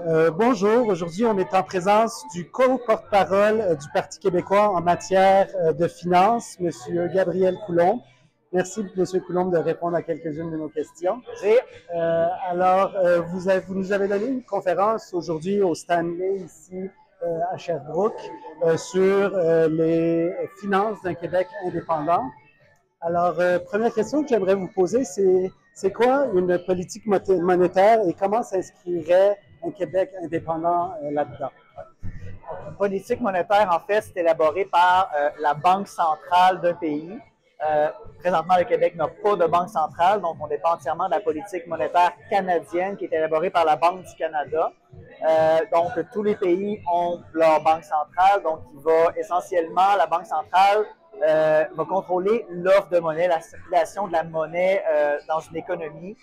Bonjour, aujourd'hui on est en présence du co-porte-parole du Parti québécois en matière de finances, M. Gabriel Coulombe. Merci, M. Coulombe, de répondre à quelques-unes de nos questions. Vous nous avez donné une conférence aujourd'hui au Stanley, ici à Sherbrooke, sur les finances d'un Québec indépendant. Alors, première question que j'aimerais vous poser, c'est quoi une politique monétaire et comment s'inscrirait un Québec indépendant là-dedans? Une politique monétaire, en fait, c'est élaboré par la Banque centrale d'un pays. Présentement, le Québec n'a pas de banque centrale, donc on dépend entièrement de la politique monétaire canadienne qui est élaborée par la Banque du Canada. Donc, tous les pays ont leur banque centrale, donc il va essentiellement, la Banque centrale va contrôler l'offre de monnaie, la circulation de la monnaie dans une économie.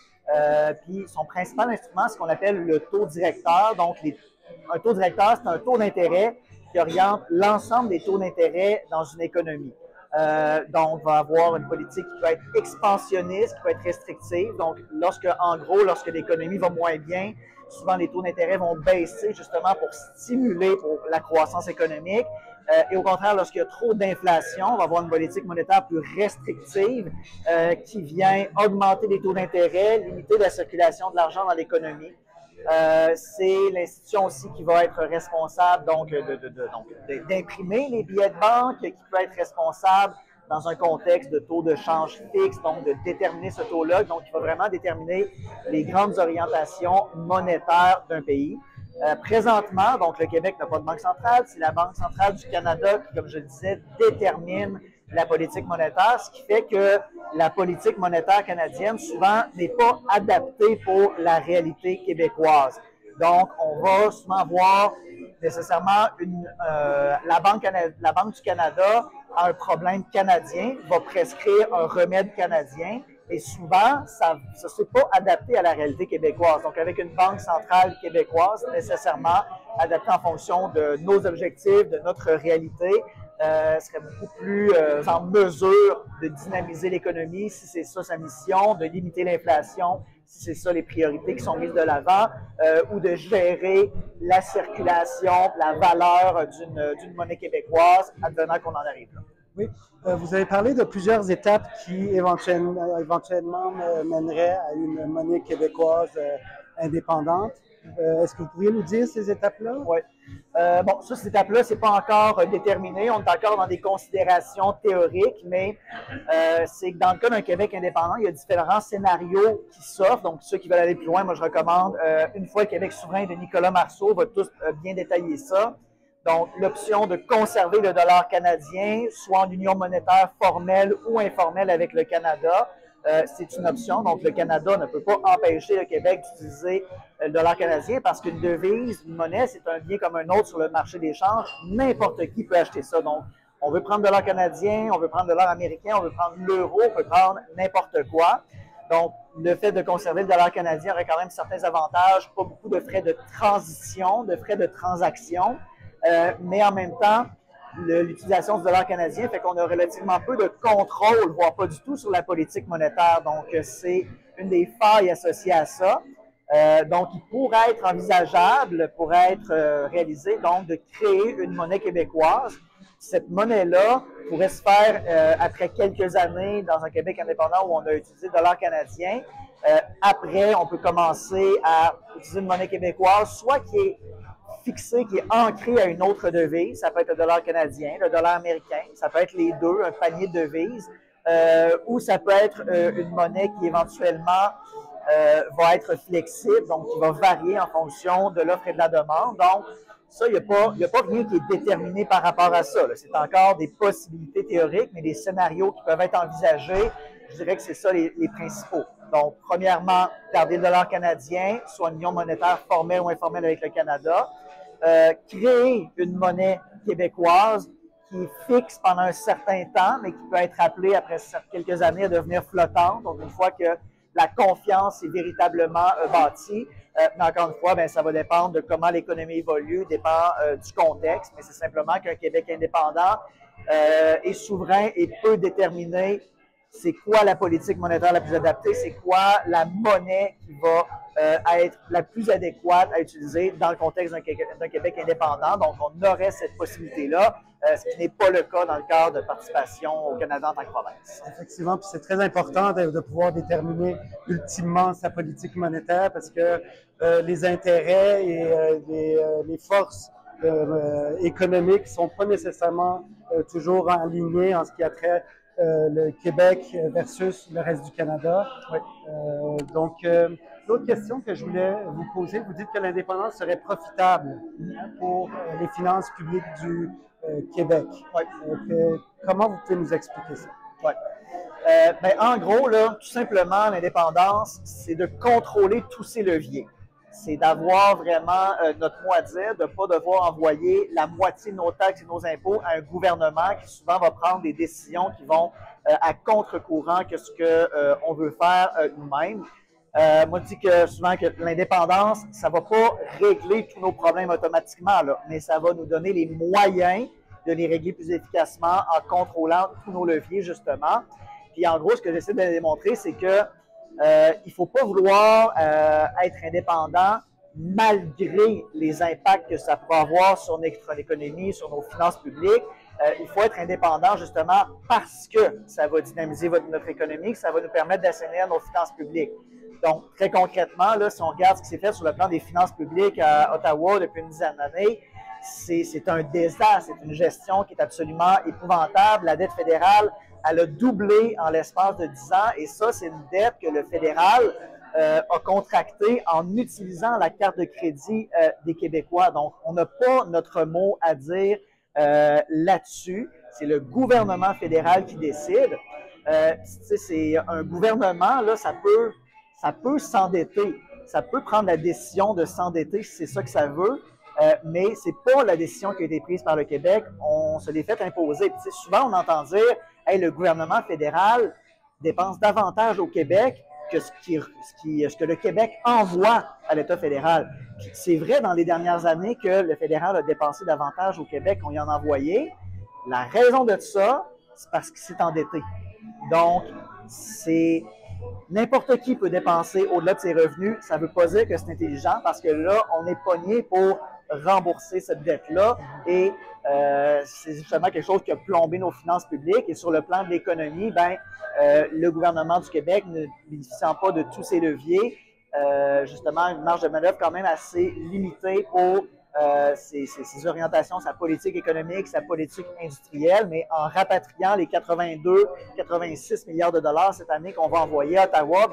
Puis son principal instrument, c'est ce qu'on appelle le taux directeur. Donc, un taux directeur, c'est un taux d'intérêt qui oriente l'ensemble des taux d'intérêt dans une économie. Donc, on va avoir une politique qui peut être expansionniste, qui peut être restrictive. Donc, lorsque l'économie va moins bien, souvent les taux d'intérêt vont baisser justement pour stimuler pour la croissance économique. Et au contraire, lorsqu'il y a trop d'inflation, on va avoir une politique monétaire plus restrictive qui vient augmenter les taux d'intérêt, limiter la circulation de l'argent dans l'économie. C'est l'institution aussi qui va être responsable d'imprimer les billets de banque, qui peut être responsable dans un contexte de taux de change fixe, donc de déterminer ce taux-là, donc qui va vraiment déterminer les grandes orientations monétaires d'un pays. Présentement, donc le Québec n'a pas de banque centrale, c'est la Banque centrale du Canada qui, comme je le disais, détermine la politique monétaire, ce qui fait que la politique monétaire canadienne, souvent, n'est pas adaptée pour la réalité québécoise. Donc, on va souvent voir nécessairement la Banque du Canada a un problème canadien, va prescrire un remède canadien, et souvent, ça ne s'est pas adapté à la réalité québécoise. Donc, avec une banque centrale québécoise, nécessairement adaptée en fonction de nos objectifs, de notre réalité, serait beaucoup plus en mesure de dynamiser l'économie, si c'est ça sa mission, de limiter l'inflation, si c'est ça les priorités qui sont mises de l'avant, ou de gérer la circulation, la valeur d'une monnaie québécoise, advenant qu'on en arrive là. Oui, vous avez parlé de plusieurs étapes qui éventuellement mèneraient à une monnaie québécoise indépendante. Est-ce que vous pourriez nous dire ces étapes-là? Oui. Cette étape-là, c'est pas encore déterminé. On est encore dans des considérations théoriques, mais c'est que dans le cas d'un Québec indépendant, il y a différents scénarios qui s'offrent. Donc, ceux qui veulent aller plus loin, moi, je recommande Une fois le Québec souverain de Nicolas Marceau, va tous bien détailler ça. Donc, l'option de conserver le dollar canadien, soit en union monétaire formelle ou informelle avec le Canada, c'est une option. Donc, le Canada ne peut pas empêcher le Québec d'utiliser le dollar canadien parce qu'une devise, une monnaie, c'est un bien comme un autre sur le marché d'échange. N'importe qui peut acheter ça. Donc, on veut prendre le dollar canadien, on veut prendre le dollar américain, on veut prendre l'euro, on peut prendre n'importe quoi. Donc, le fait de conserver le dollar canadien aurait quand même certains avantages, pas beaucoup de frais de transition, de frais de transaction. Mais en même temps, l'utilisation du dollar canadien fait qu'on a relativement peu de contrôle, voire pas du tout, sur la politique monétaire. Donc, c'est une des failles associées à ça. Donc, il pourrait être envisageable, pourrait être réalisé, donc, de créer une monnaie québécoise. Cette monnaie-là pourrait se faire après quelques années dans un Québec indépendant où on a utilisé le dollar canadien. Après, on peut commencer à utiliser une monnaie québécoise, soit qui est fixé, qui est ancré à une autre devise. Ça peut être le dollar canadien, le dollar américain, ça peut être les deux, un panier de devises, ou ça peut être une monnaie qui éventuellement va être flexible, donc qui va varier en fonction de l'offre et de la demande. Donc, ça, il n'y a pas rien qui est déterminé par rapport à ça. C'est encore des possibilités théoriques, mais des scénarios qui peuvent être envisagés. Je dirais que c'est ça les principaux. Donc, premièrement, garder le dollar canadien, soit une union monétaire formelle ou informelle avec le Canada. Créer une monnaie québécoise qui est fixe pendant un certain temps, mais qui peut être appelée après quelques années à devenir flottante. Donc, une fois que la confiance est véritablement bâtie, mais encore une fois, ça va dépendre de comment l'économie évolue, dépend du contexte, mais c'est simplement qu'un Québec indépendant est souverain et peut déterminer c'est quoi la politique monétaire la plus adaptée, c'est quoi la monnaie qui va être la plus adéquate à utiliser dans le contexte d'un Québec indépendant. Donc, on aurait cette possibilité-là, ce qui n'est pas le cas dans le cadre de participation au Canada en tant que province. Effectivement, puis c'est très important de pouvoir déterminer ultimement sa politique monétaire parce que les intérêts et les forces économiques ne sont pas nécessairement toujours alignés en ce qui a trait le Québec versus le reste du Canada. Oui. Donc, l'autre question que je voulais vous poser, vous dites que l'indépendance serait profitable pour les finances publiques du Québec. Oui. Comment vous pouvez nous expliquer ça? Oui. En gros, là, tout simplement, l'indépendance, c'est de contrôler tous ces leviers. C'est d'avoir vraiment notre mot à dire, de ne pas devoir envoyer la moitié de nos taxes et nos impôts à un gouvernement qui souvent va prendre des décisions qui vont à contre-courant que ce qu'on veut faire nous-mêmes. Moi, je dis que souvent que l'indépendance, ça ne va pas régler tous nos problèmes automatiquement, là, mais ça va nous donner les moyens de les régler plus efficacement en contrôlant tous nos leviers, justement. Puis en gros, ce que j'essaie de démontrer, c'est que il ne faut pas vouloir être indépendant malgré les impacts que ça peut avoir sur notre économie, sur nos finances publiques. Il faut être indépendant justement parce que ça va dynamiser notre économie, que ça va nous permettre d'assainir nos finances publiques. Donc, très concrètement, là, si on regarde ce qui s'est fait sur le plan des finances publiques à Ottawa depuis une dizaine d'années, c'est un désastre, c'est une gestion qui est absolument épouvantable. La dette fédérale, elle a doublé en l'espace de 10 ans et ça, c'est une dette que le fédéral a contractée en utilisant la carte de crédit des Québécois. Donc, on n'a pas notre mot à dire là-dessus. C'est le gouvernement fédéral qui décide. C'est un gouvernement, là, ça peut s'endetter. Ça peut prendre la décision de s'endetter si c'est ça que ça veut. Mais c'est pas la décision qui a été prise par le Québec. On se l'est fait imposer. Puis, souvent, on entend dire hey, le gouvernement fédéral dépense davantage au Québec que ce que le Québec envoie à l'État fédéral. C'est vrai dans les dernières années que le fédéral a dépensé davantage au Québec qu'on y en a envoyé. La raison de ça, c'est parce qu'il s'est endetté. Donc, c'est n'importe qui peut dépenser au-delà de ses revenus. Ça ne veut pas dire que c'est intelligent parce que là, on est pogné pour rembourser cette dette-là et c'est justement quelque chose qui a plombé nos finances publiques. Et sur le plan de l'économie, le gouvernement du Québec, ne bénéficiant pas de tous ces leviers, justement, une marge de manœuvre quand même assez limitée pour ses orientations, sa politique économique, sa politique industrielle, mais en rapatriant les 82-86 milliards de dollars cette année qu'on va envoyer à Ottawa,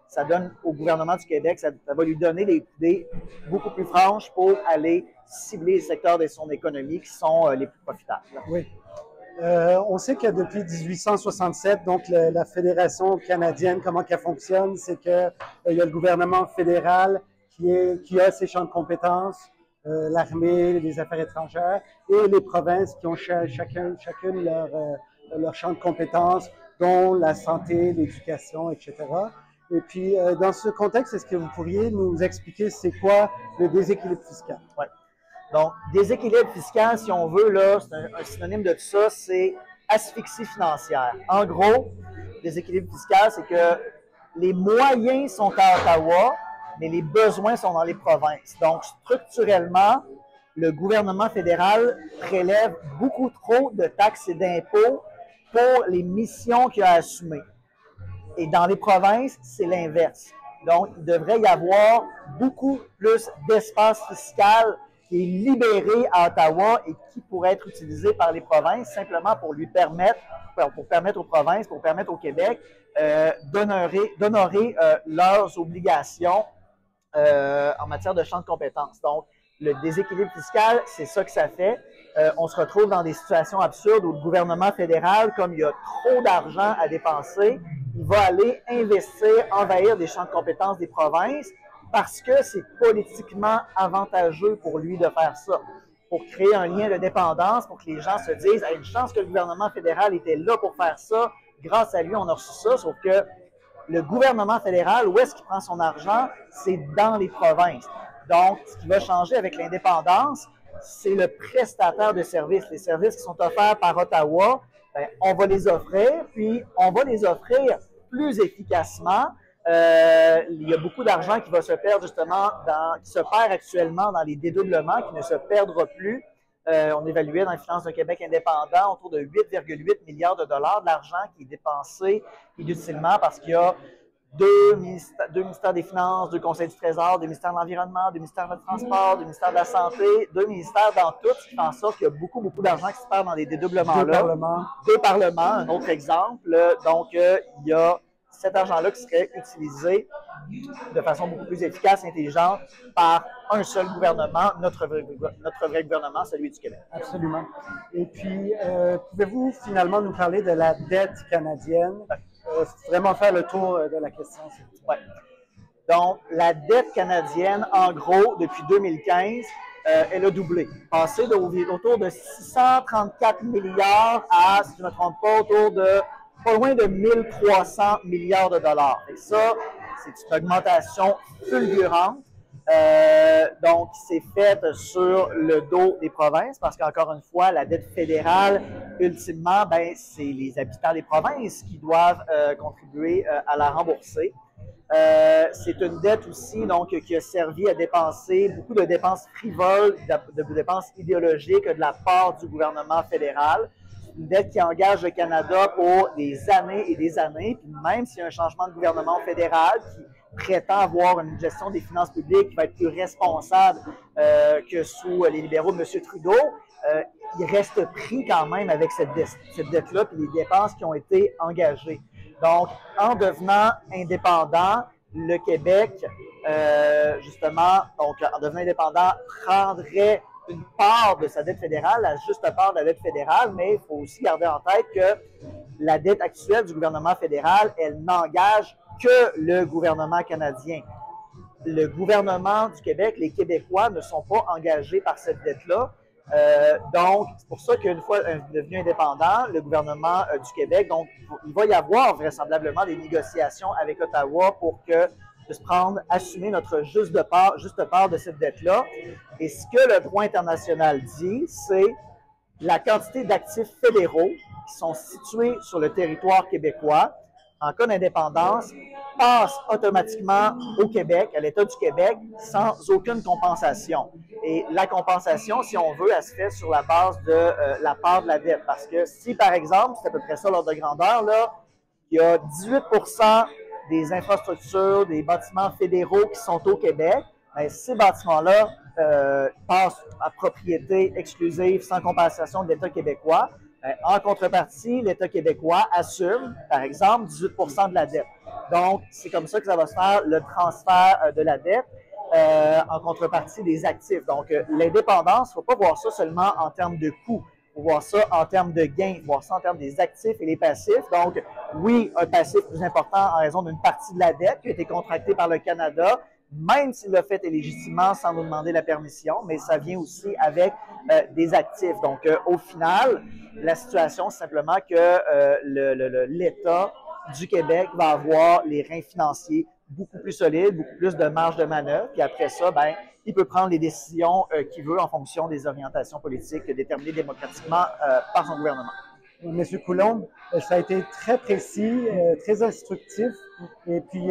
ça donne au gouvernement du Québec, ça va lui donner des idées beaucoup plus franches pour aller cibler les secteurs de son économie qui sont les plus profitables. Oui. On sait que depuis 1867, donc la Fédération canadienne, comment qu'elle fonctionne, c'est qu'il y a le gouvernement fédéral qui a ses champs de compétences, l'armée, les affaires étrangères, et les provinces qui ont chacune leur champ de compétences, dont la santé, l'éducation, etc. Et puis, dans ce contexte, est-ce que vous pourriez nous expliquer c'est quoi le déséquilibre fiscal? Oui. Donc, déséquilibre fiscal, si on veut, là, c'est un synonyme de tout ça, c'est asphyxie financière. En gros, déséquilibre fiscal, c'est que les moyens sont à Ottawa, mais les besoins sont dans les provinces. Donc, structurellement, le gouvernement fédéral prélève beaucoup trop de taxes et d'impôts pour les missions qu'il a assumées. Et dans les provinces, c'est l'inverse. Donc, il devrait y avoir beaucoup plus d'espace fiscal qui est libéré à Ottawa et qui pourrait être utilisé par les provinces simplement pour permettre aux provinces, pour permettre au Québec d'honorer leurs obligations en matière de champ de compétences. Donc, le déséquilibre fiscal, c'est ça que ça fait. On se retrouve dans des situations absurdes où le gouvernement fédéral, comme il y a trop d'argent à dépenser, il va aller investir, envahir des champs de compétences des provinces parce que c'est politiquement avantageux pour lui de faire ça, pour créer un lien de dépendance, pour que les gens se disent « une chance que le gouvernement fédéral était là pour faire ça, grâce à lui, on a reçu ça », sauf que le gouvernement fédéral, où est-ce qu'il prend son argent? C'est dans les provinces. Donc, ce qui va changer avec l'indépendance, c'est le prestataire de services. Les services qui sont offerts par Ottawa ben, on va les offrir, puis on va les offrir plus efficacement. Il y a beaucoup d'argent qui va se perdre justement, qui se perd actuellement dans les dédoublements, qui ne se perdra plus. On évaluait dans les finances d'un Québec indépendant autour de 8,8 milliards de dollars d'argent qui est dépensé inutilement parce qu'il y a deux ministères des Finances, deux conseils du Trésor, deux ministères de l'Environnement, deux ministères du Transport, deux ministères de la Santé, deux ministères dans tout, ce qui fait en sorte qu'il y a beaucoup, beaucoup d'argent qui se perd dans les dédoublements-là. Deux parlements, un autre exemple. Donc, il y a cet argent-là qui serait utilisé de façon beaucoup plus efficace, intelligente, par un seul gouvernement, notre vrai gouvernement, celui du Québec. Absolument. Et puis, pouvez-vous finalement nous parler de la dette canadienne? Vraiment faire le tour de la question. Oui. Donc, la dette canadienne, en gros, depuis 2015, elle a doublé. Passé autour de 634 milliards à, si je ne me trompe pas, autour de pas loin de 1300 milliards de dollars. Et ça, c'est une augmentation fulgurante. Donc, c'est faite sur le dos des provinces parce qu'encore une fois, la dette fédérale, ultimement, ben, c'est les habitants des provinces qui doivent contribuer à la rembourser. C'est une dette aussi donc, qui a servi à dépenser beaucoup de dépenses frivoles, de dépenses idéologiques de la part du gouvernement fédéral. Une dette qui engage le Canada pour des années et des années, puis même s'il y a un changement de gouvernement fédéral qui prétend avoir une gestion des finances publiques qui va être plus responsable que sous les libéraux de M. Trudeau, il reste pris quand même avec cette dette-là et les dépenses qui ont été engagées. Donc, en devenant indépendant, le Québec, justement, donc en devenant indépendant, prendrait une part de sa dette fédérale, la juste part de la dette fédérale, mais il faut aussi garder en tête que la dette actuelle du gouvernement fédéral, elle n'engage que le gouvernement canadien. Le gouvernement du Québec, les Québécois ne sont pas engagés par cette dette-là. Donc, c'est pour ça qu'une fois devenu indépendant, le gouvernement du Québec, donc il va y avoir vraisemblablement des négociations avec Ottawa pour que de se prendre, assumer notre juste part de cette dette-là. Et ce que le droit international dit, c'est la quantité d'actifs fédéraux qui sont situés sur le territoire québécois, en cas d'indépendance, passe automatiquement au Québec, à l'État du Québec, sans aucune compensation. Et la compensation, si on veut, elle se fait sur la base de la part de la dette. Parce que si, par exemple, c'est à peu près ça l'ordre de grandeur, là, il y a 18% des infrastructures, des bâtiments fédéraux qui sont au Québec, bien, ces bâtiments-là passent à propriété exclusive sans compensation de l'État québécois. En contrepartie, l'État québécois assume, par exemple, 18% de la dette. Donc, c'est comme ça que ça va se faire le transfert de la dette en contrepartie des actifs. Donc, l'indépendance, il ne faut pas voir ça seulement en termes de coûts. Il faut voir ça en termes de gains, il faut voir ça en termes des actifs et les passifs. Donc, oui, un passif plus important en raison d'une partie de la dette qui a été contractée par le Canada, même s'il l'a fait illégitimement sans nous demander la permission, mais ça vient aussi avec des actifs. Donc, au final, la situation, c'est simplement que l'État du Québec va avoir les reins financiers beaucoup plus solides, beaucoup plus de marge de manœuvre, puis après ça, ben, il peut prendre les décisions qu'il veut en fonction des orientations politiques déterminées démocratiquement par son gouvernement. Monsieur Coulombe, ça a été très précis, très instructif. Et puis,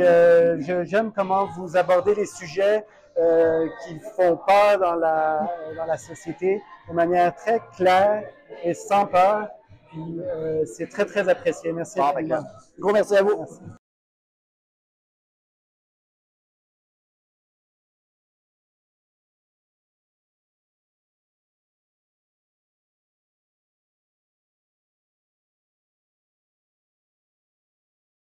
j'aime comment vous abordez les sujets qui font peur dans la société de manière très claire et sans peur. Puis, c'est très, très apprécié. Merci. Bon, gros merci à vous. Merci.